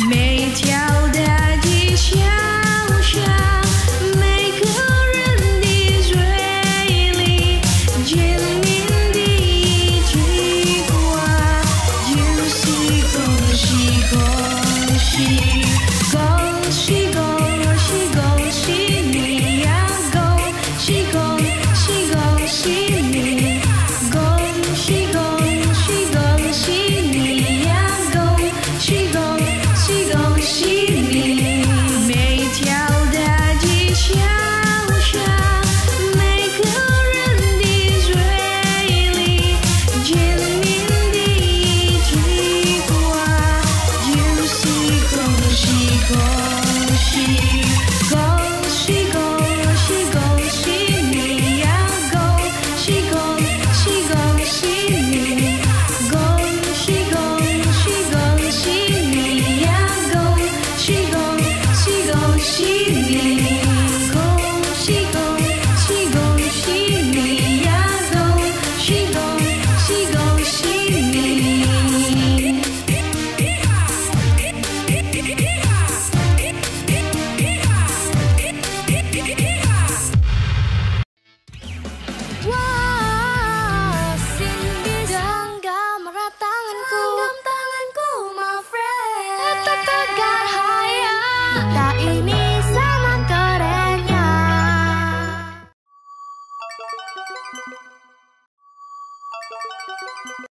每条大街小巷，每个人的嘴里，见面的一句话就是恭喜恭喜，恭喜恭喜恭喜你呀，恭喜恭喜恭喜你，恭喜恭喜恭喜你呀，恭喜恭喜恭喜你！每条大街小巷，每个人的嘴里，见面的一句话就是恭喜恭喜，恭喜恭喜恭喜你呀，恭喜恭喜恭喜你，恭喜恭喜恭喜你呀，恭喜恭喜恭喜你，恭喜恭喜恭喜你呀，恭喜恭喜恭喜你。Wah, sini genggam erat tanganku, my friend. Tegar haya, kita ini sama kerennya.